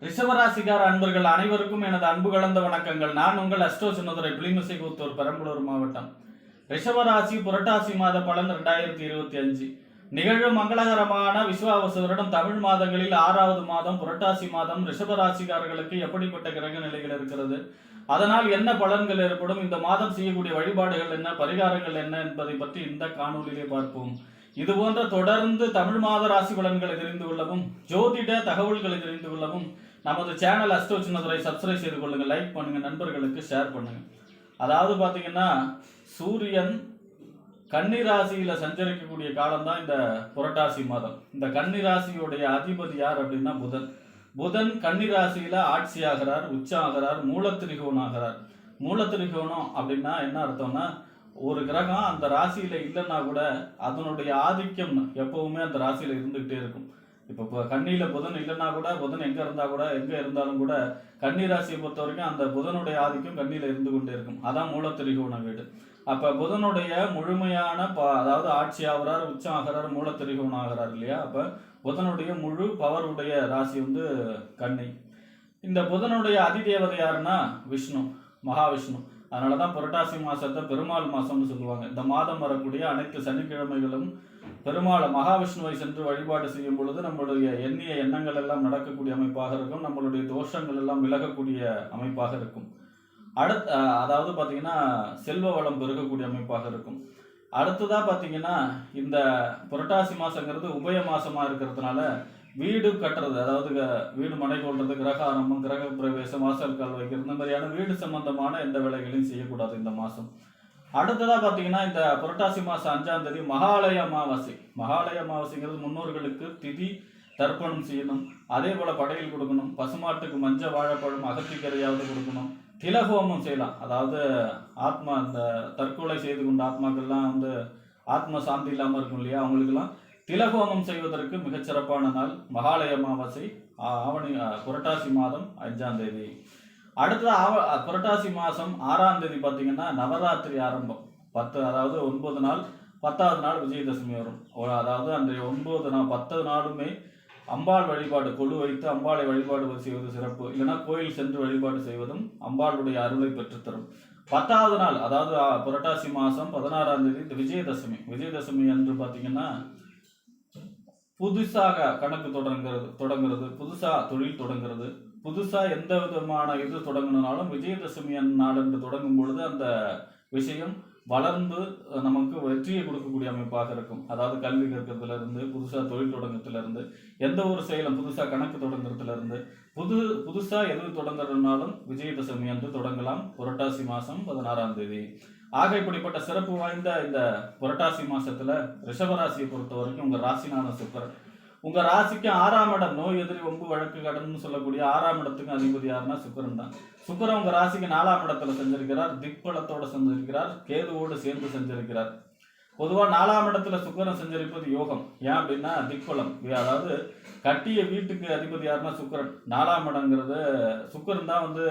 ரிஷபராசிக்கார அன்பர்கள் அனைவருக்கும் எனது அன்பு கலந்த வணக்கங்கள். நான் உங்கள் அஸ்ட்ரோ சின்னதுரை புலிமிசைக்கூத்தூர் பெரம்பலூர் மாவட்டம். ரிஷபராசி புரட்டாசி மாத பலன் 2025 நிகழும் மங்களகரமான விஸ்வாவசு வருடம் தமிழ் மாதங்களில் 6வது மாதம் புரட்டாசி மாதம். ரிஷபராசிக்காரர்களுக்கு எப்படிப்பட்ட கிரக நிலைகள் இருக்கிறது, அதனால் என்ன பலன்கள் ஏற்படும், இந்த மாதம் செய்யக்கூடிய வழிபாடுகள் என்ன, பரிகாரங்கள் என்ன என்பதை பற்றி இந்த காணொலியிலே பார்ப்போம். இது போன்ற தொடர்ந்து தமிழ் மாத ராசி பலன்களை தெரிந்து கொள்ளவும், ஜோதிட தகவல்களை தெரிந்து கொள்ளவும் நமது சேனல் அஸ்ட்ரோ சின்னதுரை சப்ஸ்கிரைப் செய்து கொள்ளுங்க, லைக் பண்ணுங்க, நண்பர்களுக்கு ஷேர் பண்ணுங்க. அதாவது பார்த்தீங்கன்னா சூரியன் கன்னி ராசியில சஞ்சரிக்கக்கூடிய காலம் தான் இந்த புரட்டாசி மாதம். இந்த கன்னி ராசியுடைய அதிபதி யார் அப்படின்னா புதன். புதன் கன்னி ராசியில ஆட்சி ஆகிறார், உச்ச ஆகிறார், மூலத்திரிகோணம் ஆகிறார். மூலத்திரிகோணம் அப்படின்னா என்ன அர்த்தம்னா, ஒரு கிரகம் அந்த ராசியில இல்லைன்னா கூட அதனுடைய ஆதிக்கம் எப்பவுமே அந்த ராசியில இருந்துகிட்டே இருக்கும். இப்போ கன்னியில புதன் இல்லைன்னா கூட, புதன் எங்க இருந்தா கூட, எங்க இருந்தாலும் கூட கன்னி ராசியை பொறுத்த வரைக்கும் அந்த புதனுடைய ஆதிக்கம் கன்னியில இருந்து கொண்டே இருக்கும். அதான் மூலத்திரிகோண வீடு. அப்ப புதனுடைய முழுமையான அதாவது ஆட்சி ஆகிறார், உச்சம் ஆகிறார், மூலத்திரிகோணம் ஆகிறார் இல்லையா. அப்ப புதனுடைய முழு பவருடைய ராசி வந்து கன்னி. இந்த புதனுடைய அதிதேவதை யாருன்னா விஷ்ணு, மகாவிஷ்ணு. அதனாலதான் புரட்டாசி மாசத்தை பெருமாள் மாசம்னு சொல்லுவாங்க. இந்த மாதம் வரக்கூடிய அனைத்து சனிக்கிழமைகளும் பெருமாள் மகாவிஷ்ணுவை சென்று வழிபாடு செய்யும் பொழுது நம்மளுடைய எண்ணிய எண்ணங்கள் எல்லாம் நடக்கக்கூடிய அமைப்பாக இருக்கும், நம்மளுடைய தோஷங்கள் எல்லாம் விலகக்கூடிய அமைப்பாக இருக்கும். அதாவது பாத்தீங்கன்னா செல்வ வளம் பெருகக்கூடிய அமைப்பாக இருக்கும். அடுத்ததா பாத்தீங்கன்னா இந்த புரட்டாசி மாசங்கிறது உபய மாசமா இருக்கிறதுனால வீடு கட்டுறது, அதாவது வீடு மனை கொள்றது, கிரக ஆரம்பம், கிரக பிரவேசம், வாசல் கால் வைக்கிறது, இந்த மாதிரியான வீடு சம்பந்தமான எந்த வேலைகளையும் செய்யக்கூடாது இந்த மாசம். அடுத்ததா பாத்தீங்கன்னா இந்த புரட்டாசி மாசம் 5ஆம் தேதி மகாலய அமாவாசை. மகாலய அமாவாசைங்கிறது முன்னோர்களுக்கு திதி தர்ப்பணம் செய்யணும், அதே போல படையல் கொடுக்கணும், பசுமாட்டுக்கு மஞ்சள் வாழைப்பழம் அகத்திக்கரையாவது கொடுக்கணும், திலகோமம் செய்யலாம். அதாவது ஆத்மா இந்த தற்கொலை செய்து கொண்ட ஆத்மாக்கள்லாம் வந்து ஆத்ம சாந்தி இல்லாமல் இருக்கும் இல்லையா, அவங்களுக்கெல்லாம் திலகோமம் செய்வதற்கு மிகச்சிறப்பான நாள் மகாலய அமாவாசை, ஆவணி புரட்டாசி மாதம் 5ஆம் தேதி. அடுத்தது புரட்டாசி மாதம் 6ஆம் தேதி பார்த்தீங்கன்னா நவராத்திரி ஆரம்பம். 10 அதாவது 9 நாள், 10வது நாள் விஜயதசமி வரும். அதாவது அந்த 9 நாள் 10 நாளுமே அம்பாள் வழிபாடு கொழு வைத்து அம்பாளை வழிபாடு செய்வது சிறப்பு. இல்லைன்னா கோயில் சென்று வழிபாடு செய்வதும் அம்பாளுடைய அருளை பெற்றுத்தரும். 10வது நாள் அதாவது புரட்டாசி மாதம் 16ஆம் தேதி இந்த விஜயதசமி. விஜயதசமி என்று பார்த்தீங்கன்னா புதுசாக கணக்கு தொடங்குறது, புதுசா தொழில் தொடங்குறது, புதுசா எந்த விதமான இது தொடங்கணும்னாலும் விஜயதசமி நாள் என்று தொடங்கும் பொழுது அந்த விஷயம் வளர்ந்து நமக்கு வெற்றியை கொடுக்கக்கூடிய அமைப்பாக இருக்கும். அதாவது கல்வி கற்கிறதுல இருந்து, புதுசா தொழில் தொடங்கத்துல இருந்து, எந்த ஒரு செயலும் புதுசா கணக்கு தொடங்குறதுல இருந்து, புதுசா எது தொடங்குறதுனாலும் விஜயதசமி அன்று தொடங்கலாம். புரட்டாசி மாசம் 16ஆம் தேதி. ஆக இப்படிப்பட்ட சிறப்பு வாய்ந்த இந்த புரட்டாசி மாசத்துல ரிஷபராசியை பொறுத்த வரைக்கும் உங்க ராசிநாதன் சுக்கிரன். உங்க ராசிக்கு 6ஆம் இடம், நோய் எதிரி வம்பு வழக்கு கடன் சொல்லக்கூடிய 6ஆம் இடத்துக்கு அதிபதி யாருன்னா சுக்கிரன் தான். சுக்கிரன் உங்க ராசிக்கு 4ஆம் இடத்துல செஞ்சிருக்கிறார், திக்பலத்தோட செஞ்சிருக்கிறார், கேதுவோடு சேர்ந்து செஞ்சிருக்கிறார். பொதுவா 4ஆம் இடத்துல சுக்கிரன் செஞ்சரிப்பது யோகம். ஏன் அப்படின்னா திக்பலம், அதாவது கட்டிய வீட்டுக்கு அதிபதி யாருன்னா சுக்கிரன். 4ஆம் இடங்கிறது சுக்கிரன் தான் வந்து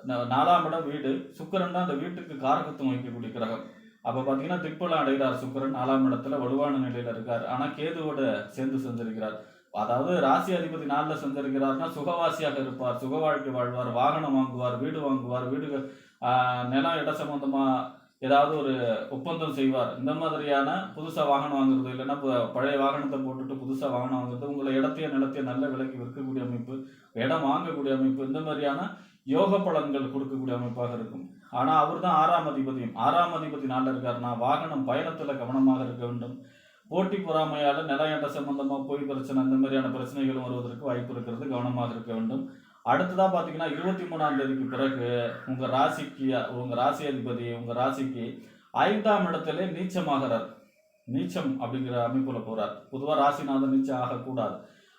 4ஆம் இடம் வீடு. சுக்கிரன் தான் அந்த வீட்டுக்கு காரகத்துவம் வைக்கக்கூடிய கிரகம். அப்ப பாத்தீங்கன்னா திக்பலம் அடைகிறார் சுக்கிரன், 4ஆம் இடத்துல வலுவான நிலையில இருக்கார். ஆனா கேதுவோட சேர்ந்து செஞ்சிருக்கிறார். அதாவது ராசி அதிபதி 4ல செஞ்சிருக்கிறார்னா சுகவாசியாக இருப்பார், சுக வாழ்க்கை வாழ்வார், வாகனம் வாங்குவார், வீடு வாங்குவார், வீடு நிலம் இட சம்பந்தமா ஏதாவது ஒரு ஒப்பந்தம் செய்வார். இந்த மாதிரியான புதுசா வாகனம் வாங்குறது, இல்லைன்னா பழைய வாகனத்தை போட்டுட்டு புதுசா வாகனம் வாங்குறது, உங்களை இடத்தைய நிலத்தைய நல்ல விலைக்கு விற்கக்கூடிய அமைப்பு, இடம் வாங்கக்கூடிய அமைப்பு, இந்த மாதிரியான யோக பலன்கள் கொடுக்கக்கூடிய அமைப்பாக இருக்கும். ஆனா அவர் தான் 6ஆம் அதிபதியும். 6ஆம் அதிபதி 4ல இருக்காருன்னா வாகனம் பயணத்துல கவனமாக இருக்க வேண்டும். போட்டி பொறாமையால நில இட சம்பந்தமா போய் பிரச்சனை, இந்த மாதிரியான பிரச்சனைகளும் வருவதற்கு வாய்ப்பு இருக்கிறது, கவனமாக இருக்க வேண்டும். அடுத்ததா பாத்தீங்கன்னா 23ஆம் தேதிக்கு பிறகு உங்க ராசி அதிபதி உங்க ராசிக்கு 5ஆம் இடத்துல நீச்சமாகிறார். நீச்சம் அப்படிங்கிற அமைப்புல போறார். பொதுவா ராசிநாதன் நீச்சம் ஆகக்கூடாது.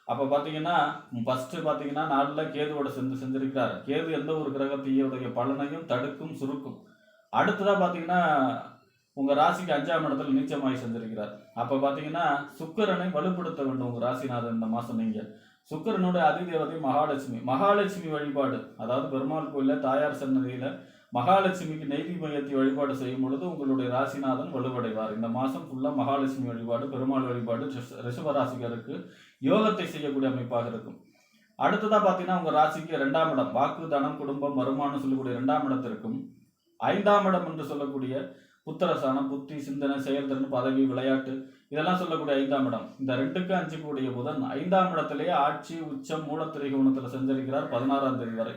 அப்ப பாத்தீங்கன்னா ஃபர்ஸ்ட் பாத்தீங்கன்னா 4ல கேதுவோட செஞ்சிருக்கிறார். கேது எந்த ஒரு கிரகத்தையுடைய பலனையும் தடுக்கும், சுருக்கும். அடுத்ததா பாத்தீங்கன்னா உங்க ராசிக்கு 5ஆம் இடத்துல நீச்சமாகி செஞ்சிருக்கிறார். அப்ப பாத்தீங்கன்னா சுக்கிரனை வலுப்படுத்த வேண்டும் உங்க ராசிநாதன் இந்த மாசம். நீங்க சுக்கிரனுடைய அதிதேவதை மகாலட்சுமி. மகாலட்சுமி வழிபாடு, அதாவது பெருமாள் கோயில தாயார் சன்னதியில மகாலட்சுமிக்கு நெய்தி மையத்தை வழிபாடு செய்யும் பொழுது உங்களுடைய ராசிநாதன் வலுவடைவார். இந்த மாசம் ஃபுல்லா மகாலட்சுமி வழிபாடு, பெருமாள் வழிபாடு ரிஷபராசிகருக்கு யோகத்தை செய்யக்கூடிய அமைப்பாக இருக்கும். அடுத்ததா பார்த்தீங்கன்னா உங்க ராசிக்கு 2ஆம் இடம் வாக்கு, தனம், குடும்பம், வருமானம் சொல்லக்கூடிய 2ஆம் இடத்திற்கும் 5ஆம் இடம் என்று சொல்லக்கூடிய புத்திரஸ்தானம், புத்தி, சிந்தனை, செயல்திறன், பதவி, விளையாட்டு இதெல்லாம் சொல்லக்கூடிய 5ஆம் இடம். இந்த 2க்கு 5 கூடிய புதன் 5ஆம் இடத்திலேயே ஆட்சி, உச்சம், மூலத்திரிகோணத்தில் சஞ்சரிக்கிறார் 16ஆம் தேதி வரை.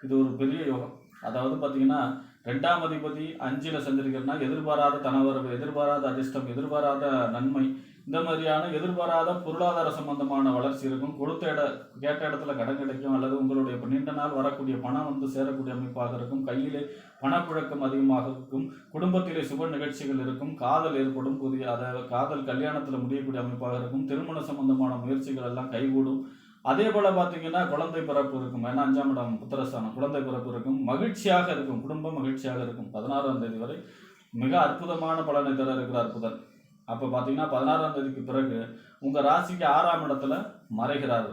இது ஒரு பெரிய யோகம். அதாவது பார்த்தீங்கன்னா 2ஆம் அதிபதி 5ல சஞ்சரிக்கிறதுனா எதிர்பாராத தனவரவு, எதிர்பாராத அதிர்ஷ்டம், எதிர்பாராத நன்மை, இந்த மாதிரியான எதிர்பாராத பொருளாதார சம்பந்தமான வளர்ச்சி இருக்கும். கேட்ட இடத்துல கடன் கிடைக்கும், அல்லது உங்களுடைய நீண்ட நாள் வரக்கூடிய பணம் வந்து சேரக்கூடிய அமைப்பாக இருக்கும். கையிலே பணப்புழக்கம் அதிகமாக இருக்கும். குடும்பத்திலே சுப நிகழ்ச்சிகள் இருக்கும். காதல் ஏற்படும். காதல் கல்யாணத்தில் முடியக்கூடிய அமைப்பாக இருக்கும். திருமண சம்பந்தமான முயற்சிகள் எல்லாம் கைகூடும். அதே போல பார்த்தீங்கன்னா குழந்தை பிறப்பு இருக்கும். ஏன்னா 5ஆம் இடம் புத்திரஸ்தானம், குழந்தை பிறப்பு இருக்கும். மகிழ்ச்சியாக இருக்கும், குடும்பம் மகிழ்ச்சியாக இருக்கும். 16ஆம் தேதி வரை மிக அற்புதமான பலனை தர இருக்கிறார் புதன். அப்போ பார்த்தீங்கன்னா 16ஆம் தேதிக்கு பிறகு உங்கள் ராசிக்கு 6ஆம் இடத்துல மறைகிறார்.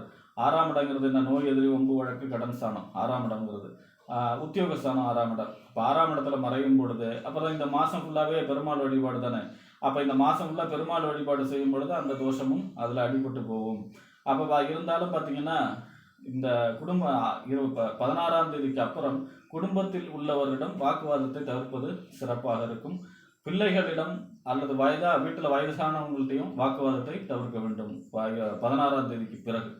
6ஆம் இடங்கிறது என்ன? நோய், எதிரி, ஒம்பு, வழக்கு, கடன் ஸ்தானம். 6ஆம் இடங்கிறது உத்தியோகஸ்தானம். 6ஆம் இடம். இப்போ 6ஆம் இடத்துல மறையும் பொழுது அப்போ தான் இந்த மாதம் ஃபுல்லாகவே பெருமாள் வழிபாடு தானே. அப்போ இந்த மாதம் ஃபுல்லாக பெருமாள் வழிபாடு செய்யும் பொழுது அந்த தோஷமும் அதில் அடிபட்டு போகும். அப்போ இருந்தாலும் பார்த்தீங்கன்னா இந்த 16ஆம் தேதிக்கு அப்புறம் குடும்பத்தில் உள்ளவரிடம் வாக்குவாதத்தை தவிர்ப்பது சிறப்பாக இருக்கும். பிள்ளைகளிடம் அல்லது வீட்டில் வயதானவங்கள்ட்டையும் வாக்குவாதத்தை தவிர்க்க வேண்டும். 16ஆம் தேதிக்கு பிறகு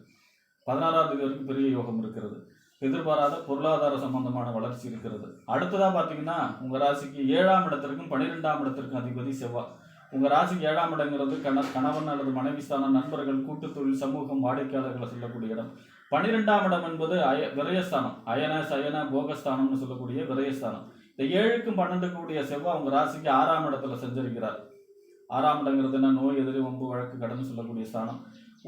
16ஆம் தேதி வரைக்கும் பெரிய யோகம் இருக்கிறது. எதிர்பாராத பொருளாதார சம்பந்தமான வளர்ச்சி இருக்கிறது. அடுத்ததாக பார்த்தீங்கன்னா உங்கள் ராசிக்கு 7ஆம் இடத்திற்கும் 12ஆம் இடத்திற்கும் அதிபதி செவ்வாய். உங்கள் ராசிக்கு 7ஆம் இடங்கிறது கணவன் அல்லது மனைவி ஸ்தானம், நண்பர்கள், கூட்டுத்தொழில், சமூகம், வாடிக்கையாளர்களை சொல்லக்கூடிய இடம். 12ஆம் இடம் என்பது விரயஸ்தானம், அயன சயன போகஸ்தானம்னு சொல்லக்கூடிய விரயஸ்தானம். இந்த 7க்கும் 12க்கும் கூடிய செவ்வாய் உங்கள் ராசிக்கு 6ஆம் இடத்துல சஞ்சரிக்கிறார். 6ஆம் இடங்கிறது என்ன? நோய், எதிரி, ஒம்பு, வழக்கு, கடன் சொல்லக்கூடிய ஸ்தானம்.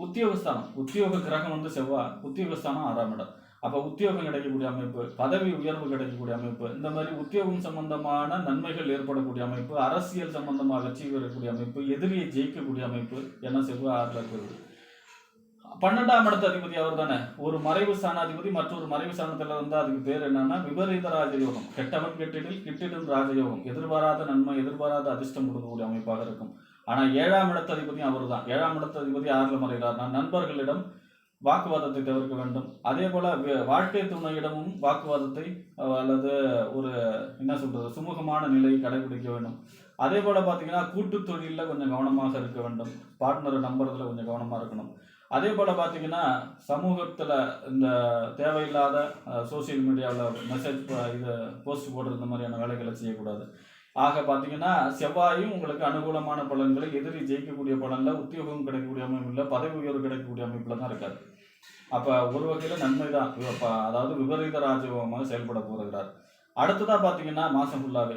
உத்தியோகஸ்தானம், உத்தியோக கிரகம் வந்து செவ்வாய். உத்தியோகஸ்தானம் 6ஆம் இடம். அப்போ உத்தியோகம் கிடைக்கக்கூடிய அமைப்பு, பதவி உயர்வு கிடைக்கக்கூடிய அமைப்பு, இந்த மாதிரி உத்தியோகம் சம்பந்தமான நன்மைகள் ஏற்படக்கூடிய அமைப்பு, அரசியல் சம்பந்தமாக வெற்றி பெறக்கூடிய அமைப்பு, எதிரியை ஜெயிக்கக்கூடிய அமைப்பு என செவ்வாய் 6ல் இருக்கிறது. 12ஆம் இடத்து அதிபதி அவர் தானே. ஒரு மறைவு ஸ்தானாதிபதி மற்றொரு மறைவு ஸ்தானத்தில் இருந்தால் அதுக்கு பேர் என்னன்னா விபரீத ராஜயோகம். கெட்டவன் கிட்டிடும் ராஜயோகம். எதிர்பாராத நன்மை, எதிர்பாராத அதிர்ஷ்டம் கொடுக்கக்கூடிய அமைப்பாக இருக்கும். ஆனால் 7ஆம் இடத்து அதிபதியும் அவர் தான். 7ஆம் இடத்து அதிபதி 6ல் மறைகிறார். நண்பர்களிடம் வாக்குவாதத்தை தவிர்க்க வேண்டும். அதே போல வாழ்க்கை துணையிடமும் வாக்குவாதத்தை அல்லது ஒரு சுமூகமான நிலையை கடைபிடிக்க வேண்டும். அதே போல பார்த்தீங்கன்னா கூட்டு தொழிலில் கொஞ்சம் கவனமாக இருக்க வேண்டும். பார்ட்னரை நம்புறதுல கொஞ்சம் கவனமாக இருக்கணும். அதே போல் பார்த்தீங்கன்னா சமூகத்தில் இந்த தேவையில்லாத சோசியல் மீடியாவில் மெசேஜ் போஸ்ட் போடுறது இந்த மாதிரியான வேலைகளை செய்யக்கூடாது. ஆக பார்த்தீங்கன்னா செவ்வாயும் உங்களுக்கு அனுகூலமான பலன்களை, எதிரி ஜெயிக்கக்கூடிய பலனில், உத்தியோகம் கிடைக்கக்கூடிய அமைப்பில், பதவி உயர்வு கிடைக்கக்கூடிய அமைப்பில் தான் இருக்காது. அப்போ ஒரு வகையில் நன்மை தான். அதாவது விபரீத ராஜயோகமாக செயல்பட போகிறார். அடுத்ததாக பார்த்தீங்கன்னா மாதம் ஃபுல்லாகவே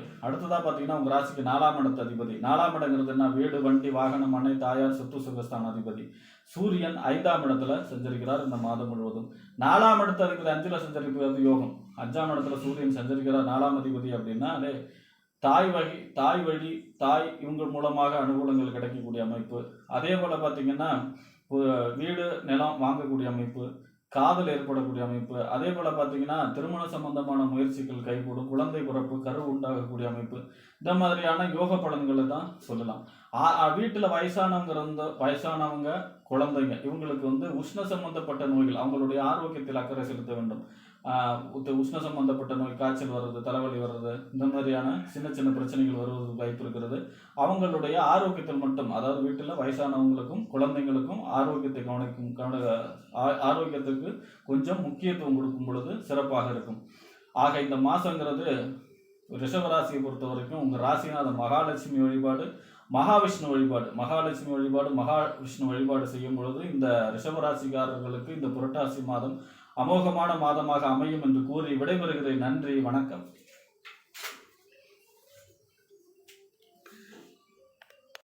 உங்கள் ராசிக்கு 4ஆம் இடத்து அதிபதி. 4ஆம் இடங்கிறது என்ன? வீடு, வண்டி, வாகனம், மனை, தாயார், சொத்து சுகஸ்தான அதிபதி. சூரியன் 5ஆம் இடத்துல சஞ்சரிக்கிறார் இந்த மாதம் முழுவதும். 4ஆம் இடத்து அதிபதி 5ல் சஞ்சரிக்கிறது யோகம். 5ஆம் இடத்துல சூரியன் சஞ்சரிக்கிறார் 4ஆம் அதிபதி அப்படின்னா தாய் வழி இவங்க மூலமாக அனுகூலங்கள் கிடைக்கக்கூடிய அமைப்பு. அதே போல் பார்த்தீங்கன்னா வீடு, நிலம் வாங்கக்கூடிய அமைப்பு, காதல் ஏற்படக்கூடிய அமைப்பு. அதே போல் பார்த்தீங்கன்னா திருமண சம்பந்தமான முயற்சிகள் கைகூடும். குழந்தை பிறப்பு, கரு உண்டாகக்கூடிய அமைப்பு. இந்த மாதிரியான யோக பலன்களை தான் சொல்லலாம். வீட்டில் வயசானவங்க, குழந்தைங்க இவங்களுக்கு உஷ்ண சம்பந்தப்பட்ட நோய்கள், அவங்களுடைய ஆரோக்கியத்தில் அக்கறை செலுத்த வேண்டும். உஷ்ண சம்பந்தப்பட்ட நோய், காய்ச்சல் வர்றது, தலைவலி வர்றது, இந்த மாதிரியான சின்ன சின்ன பிரச்சனைகள் வருவதற்கு வாய்ப்பு இருக்கிறது. அவங்களுடைய ஆரோக்கியத்தில் மட்டும், அதாவது வீட்டில் வயசானவங்களுக்கும் குழந்தைங்களுக்கும் ஆரோக்கியத்துக்கு கொஞ்சம் முக்கியத்துவம் கொடுக்கும் பொழுது சிறப்பாக இருக்கும். ஆக இந்த மாதங்கிறது ரிஷபராசியை பொறுத்த வரைக்கும் உங்கள் ராசிநாத மகாலட்சுமி வழிபாடு, மகாவிஷ்ணு வழிபாடு செய்யும் பொழுது இந்த ரிஷபராசிக்காரர்களுக்கு இந்த புரட்டாசி மாதம் அமோகமான மாதமாக அமையும் என்று கூறி விடைபெறுகிறேன். நன்றி, வணக்கம்.